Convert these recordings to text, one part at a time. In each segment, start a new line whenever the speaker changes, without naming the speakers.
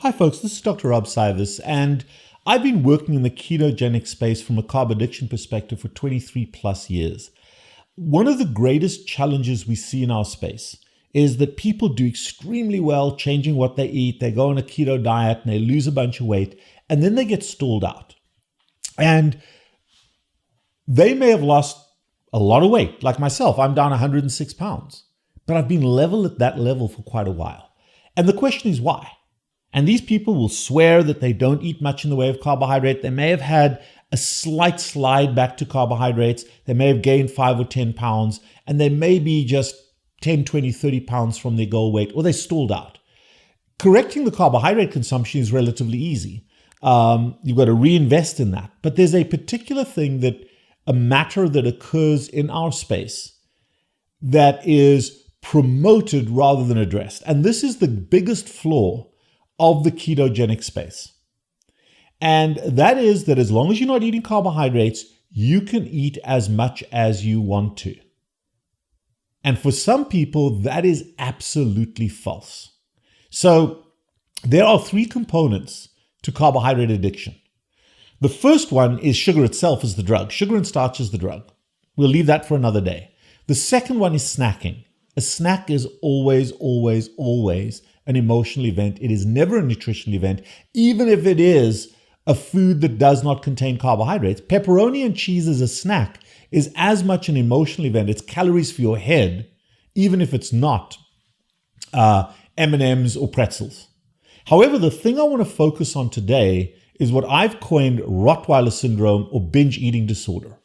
Hi folks, this is Dr. CYWES, and I've been working in the ketogenic space from a carb addiction perspective for 23 plus years. One of the greatest challenges we see in our space is that people do extremely well changing what they eat. They go on a keto diet and they lose a bunch of weight, and then they get stalled out. And they may have lost a lot of weight, like myself. I'm down 106 pounds, but I've been level at that level for quite a while. And the question is why? And these people will swear that they don't eat much in the way of carbohydrate. They may have had a slight slide back to carbohydrates. They may have gained 5 or 10 pounds, and they may be just 10, 20, 30 pounds from their goal weight, or they stalled out. Correcting the carbohydrate consumption is relatively easy. You've got to reinvest in that. But there's a particular thing a matter that occurs in our space that is promoted rather than addressed. And this is the biggest flaw of the ketogenic space. And that is that as long as you're not eating carbohydrates, you can eat as much as you want to. And for some people, that is absolutely false. So there are 3 components to carbohydrate addiction. The first one is sugar itself is the drug. Sugar and starch is the drug. We'll leave that for another day. The second one is snacking. A snack is always an emotional event. It is never a nutritional event, even if it is a food that does not contain carbohydrates. Pepperoni and cheese as a snack is as much an emotional event. It's calories for your head, even if it's not M&Ms or pretzels. However, the thing I want to focus on today is what I've coined Rottweiler syndrome or binge eating disorder.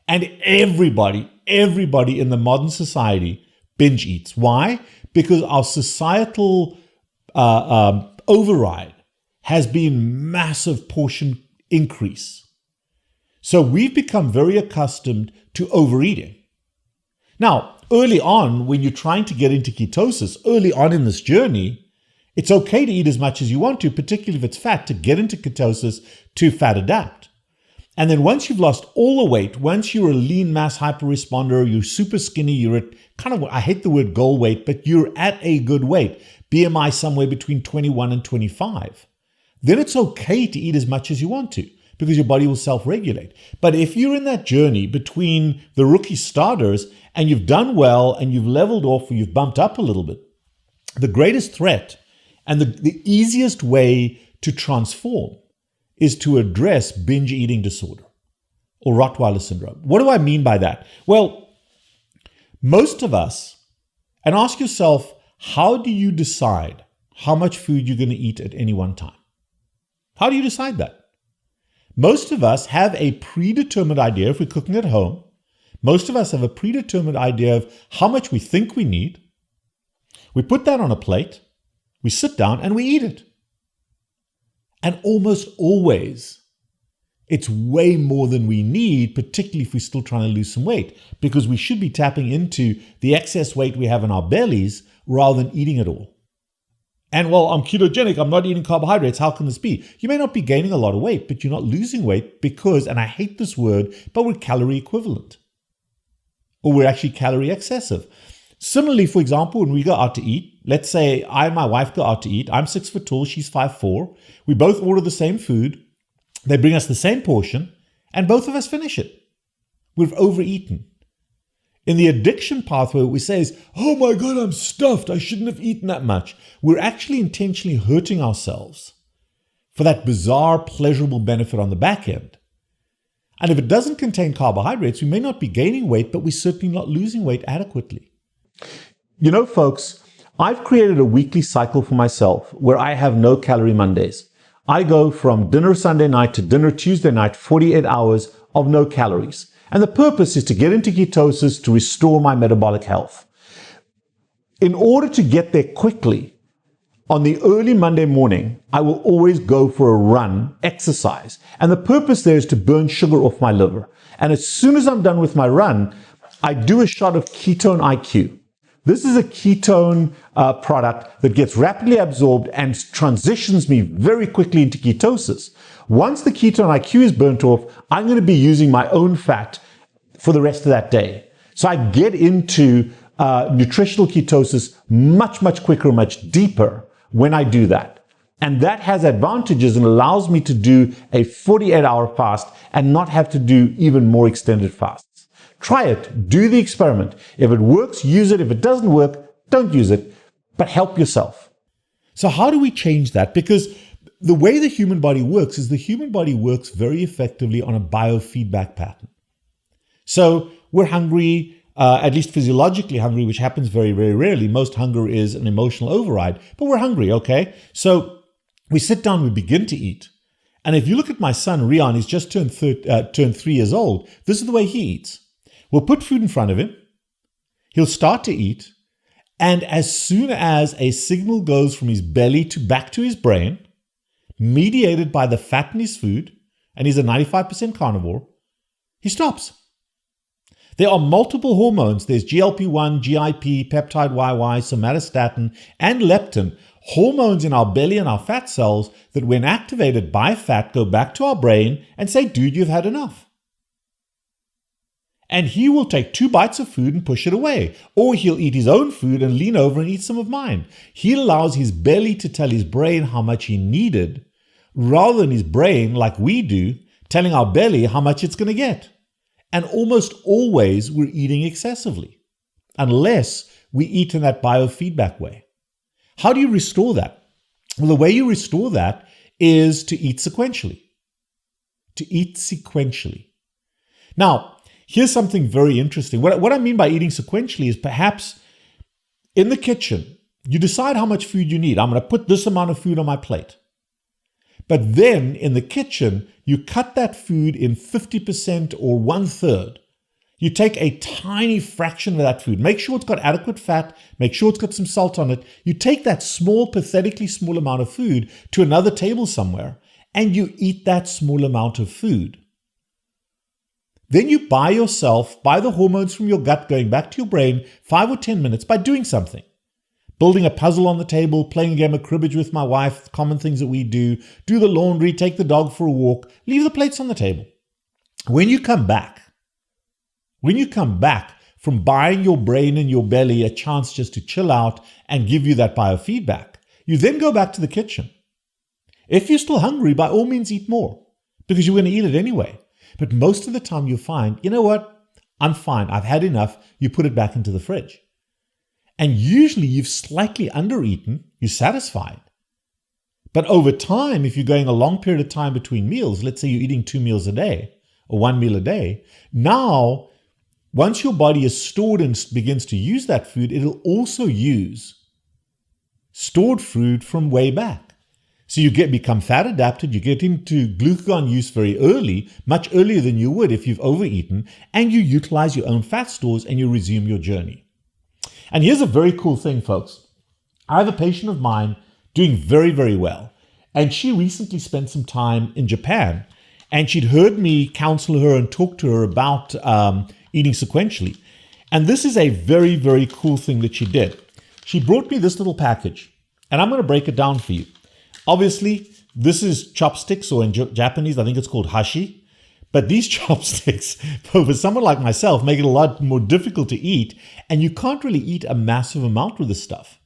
And everybody in the modern society binge eats. Why? Because our societal override has been massive portion increase. So we've become very accustomed to overeating. Now, early on, when you're trying to get into ketosis, early on in this journey, it's okay to eat as much as you want to, particularly if it's fat, to get into ketosis to fat adapt. And then once you've lost all the weight, once you're a lean mass hyperresponder, you're super skinny, you're at kind of, I hate the word goal weight, but you're at a good weight, BMI somewhere between 21 and 25, then it's okay to eat as much as you want to because your body will self-regulate. But if you're in that journey between the rookie starters and you've done well and you've leveled off or you've bumped up a little bit, the greatest threat and the easiest way to transform is to address binge eating disorder or Rottweiler syndrome. What do I mean by that? Well, most of us, and ask yourself, how do you decide how much food you're going to eat at any one time? How do you decide that? Most of us have a predetermined idea if we're cooking at home. Most of us have a predetermined idea of how much we think we need. We put that on a plate, we sit down and we eat it. And almost always, it's way more than we need, particularly if we're still trying to lose some weight, because we should be tapping into the excess weight we have in our bellies rather than eating it all. And well, I'm ketogenic, I'm not eating carbohydrates, how can this be? You may not be gaining a lot of weight, but you're not losing weight because, and I hate this word, but we're calorie equivalent. Or we're actually calorie excessive. Similarly, for example, when we go out to eat, let's say I and my wife go out to eat. I'm 6 foot tall, she's 5'4". We both order the same food. They bring us the same portion, and both of us finish it. We've overeaten. In the addiction pathway, what we say is, oh my God, I'm stuffed. I shouldn't have eaten that much. We're actually intentionally hurting ourselves for that bizarre, pleasurable benefit on the back end. And if it doesn't contain carbohydrates, we may not be gaining weight, but we're certainly not losing weight adequately. You know, folks, I've created a weekly cycle for myself where I have no calorie Mondays. I go from dinner Sunday night to dinner Tuesday night, 48 hours of no calories. And the purpose is to get into ketosis to restore my metabolic health. In order to get there quickly, on the early Monday morning, I will always go for a run, exercise. And the purpose there is to burn sugar off my liver. And as soon as I'm done with my run, I do a shot of Ketone IQ. This is a ketone product that gets rapidly absorbed and transitions me very quickly into ketosis. Once the Ketone IQ is burnt off, I'm going to be using my own fat for the rest of that day. So I get into nutritional ketosis much quicker, much deeper when I do that. And that has advantages and allows me to do a 48-hour fast and not have to do even more extended fasts. Try it. Do the experiment. If it works, use it. If it doesn't work, don't use it, but help yourself. So how do we change that? Because the way the human body works is the human body works very effectively on a biofeedback pattern. So we're hungry, at least physiologically hungry, which happens very, very rarely. Most hunger is an emotional override, but we're hungry, okay? So we sit down, we begin to eat. And if you look at my son, Rian, he's just turned 3 years old. This is the way he eats. We'll put food in front of him. He'll start to eat. And as soon as a signal goes from his belly back to his brain, mediated by the fat in his food, and he's a 95% carnivore, he stops. There are multiple hormones. There's GLP-1, GIP, peptide YY, somatostatin, and leptin, hormones in our belly and our fat cells that when activated by fat go back to our brain and say, dude, you've had enough. And he will take 2 bites of food and push it away. Or he'll eat his own food and lean over and eat some of mine. He allows his belly to tell his brain how much he needed, rather than his brain, like we do, telling our belly how much it's going to get. And almost always we're eating excessively, unless we eat in that biofeedback way. How do you restore that? Well, the way you restore that is to eat sequentially. To eat sequentially. Now, here's something very interesting. What I mean by eating sequentially is perhaps in the kitchen, you decide how much food you need. I'm going to put this amount of food on my plate. But then in the kitchen, you cut that food in 50% or 1/3. You take a tiny fraction of that food. Make sure it's got adequate fat. Make sure it's got some salt on it. You take that small, pathetically small amount of food to another table somewhere, and you eat that small amount of food. Then you buy the hormones from your gut going back to your brain 5 or 10 minutes by doing something. Building a puzzle on the table, playing a game of cribbage with my wife, common things that we do the laundry, take the dog for a walk, leave the plates on the table. When you come back from buying your brain and your belly a chance just to chill out and give you that biofeedback, you then go back to the kitchen. If you're still hungry, by all means eat more, because you're going to eat it anyway. But most of the time you find, you know what? I'm fine. I've had enough. You put it back into the fridge. And usually you've slightly undereaten, you're satisfied. But over time, if you're going a long period of time between meals, let's say you're eating 2 meals a day or 1 meal a day, now, once your body is stored and begins to use that food, it'll also use stored food from way back. So you become fat adapted, you get into glucagon use very early, much earlier than you would if you've overeaten, and you utilize your own fat stores and you resume your journey. And here's a very cool thing, folks. I have a patient of mine doing very, very well. And she recently spent some time in Japan. And she'd heard me counsel her and talk to her about eating sequentially. And this is a very, very cool thing that she did. She brought me this little package. And I'm going to break it down for you. Obviously, this is chopsticks, or in Japanese, I think it's called hashi. But these chopsticks, for someone like myself, make it a lot more difficult to eat, and you can't really eat a massive amount with this stuff.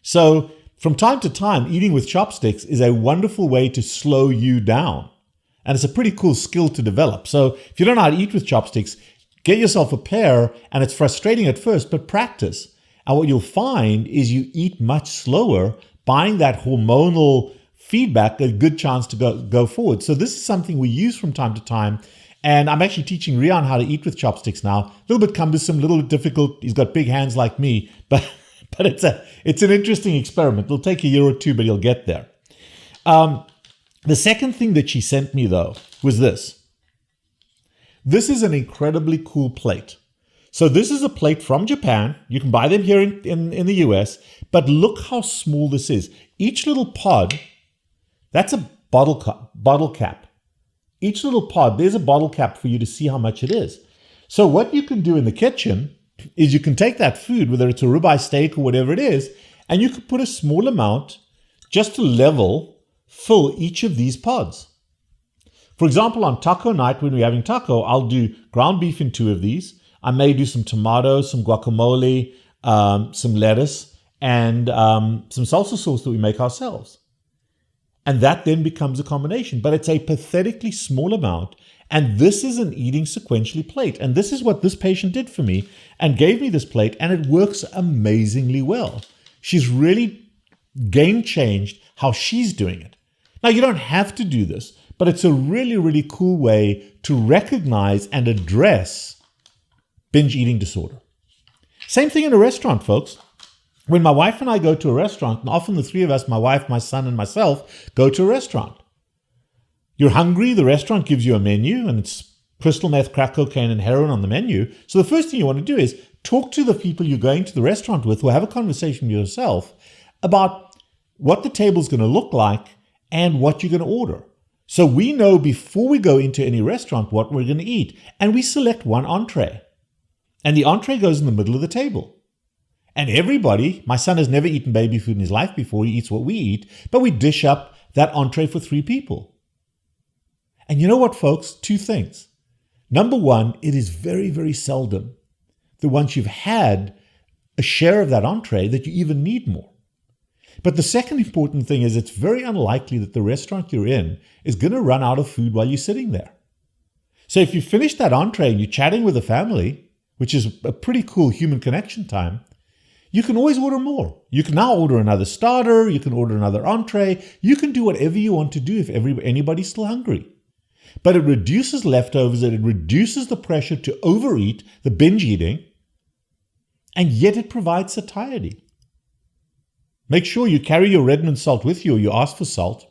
So from time to time, eating with chopsticks is a wonderful way to slow you down. And it's a pretty cool skill to develop. So if you don't know how to eat with chopsticks, get yourself a pair, and it's frustrating at first, but practice. And what you'll find is you eat much slower, buying that hormonal feedback, a good chance to go forward. So this is something we use from time to time. And I'm actually teaching Rian how to eat with chopsticks now. A little bit cumbersome, a little bit difficult. He's got big hands like me, but it's an interesting experiment. It'll take a year or two, but he'll get there. The second thing that she sent me, though, was this. This is an incredibly cool plate. So this is a plate from Japan. You can buy them here in the US, but look how small this is. Each little pod, that's a bottle cap. Each little pod, there's a bottle cap for you to see how much it is. So what you can do in the kitchen is you can take that food, whether it's a ribeye steak or whatever it is, and you can put a small amount just to fill each of these pods. For example, on taco night, when we're having taco, I'll do ground beef in 2 of these. I may do some tomatoes, some guacamole, some lettuce, and some salsa sauce that we make ourselves. And that then becomes a combination. But it's a pathetically small amount. And this is an eating sequentially plate. And this is what this patient did for me and gave me this plate. And it works amazingly well. She's really game changed how she's doing it. Now, you don't have to do this, but it's a really, really cool way to recognize and address binge eating disorder. Same thing in a restaurant, folks. When my wife and I go to a restaurant, and often the three of us, my wife, my son, and myself, go to a restaurant. You're hungry, the restaurant gives you a menu, and it's crystal meth, crack cocaine, and heroin on the menu. So the first thing you want to do is talk to the people you're going to the restaurant with, or have a conversation with yourself about what the table's going to look like and what you're going to order. So we know before we go into any restaurant what we're going to eat, and we select one entree. And the entree goes in the middle of the table. And everybody, my son has never eaten baby food in his life before, he eats what we eat, but we dish up that entree for 3 people. And you know what, folks? 2 things. Number one, it is very, very seldom that once you've had a share of that entree that you even need more. But the second important thing is it's very unlikely that the restaurant you're in is going to run out of food while you're sitting there. So if you finish that entree and you're chatting with the family, which is a pretty cool human connection time, you can always order more. You can now order another starter, you can order another entree, you can do whatever you want to do if anybody's still hungry. But it reduces leftovers and it reduces the pressure to overeat, the binge eating, and yet it provides satiety. Make sure you carry your Redmond salt with you, or you ask for salt,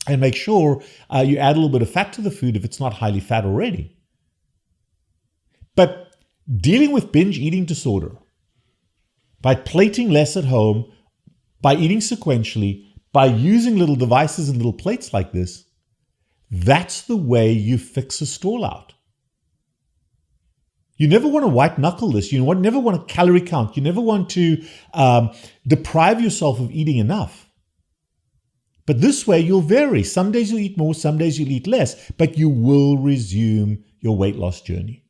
and make sure you add a little bit of fat to the food if it's not highly fat already. But dealing with binge eating disorder, by plating less at home, by eating sequentially, by using little devices and little plates like this, that's the way you fix a stall out. You never want to white knuckle this. You never want to calorie count. You never want to deprive yourself of eating enough. But this way you'll vary. Some days you'll eat more, some days you'll eat less, but you will resume your weight loss journey.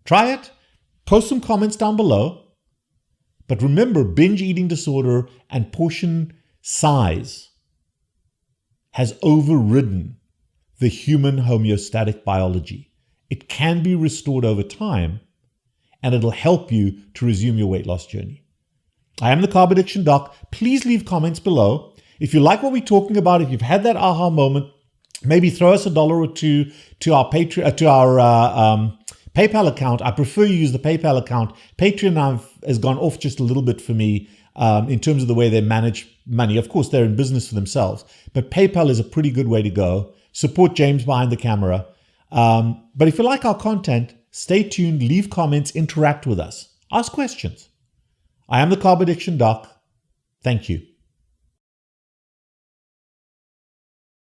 Try it. Post some comments down below. But remember, binge eating disorder and portion size has overridden the human homeostatic biology. It can be restored over time, and it'll help you to resume your weight loss journey. I am the Carb Addiction Doc. Please leave comments below. If you like what we're talking about, if you've had that aha moment, maybe throw us $1 or $2 to our PayPal account. I prefer you use the PayPal account. Patreon has gone off just a little bit for me in terms of the way they manage money. Of course, they're in business for themselves, but PayPal is a pretty good way to go. Support James behind the camera. But if you like our content, stay tuned, leave comments, interact with us, ask questions. I am the Carb Addiction Doc. Thank you.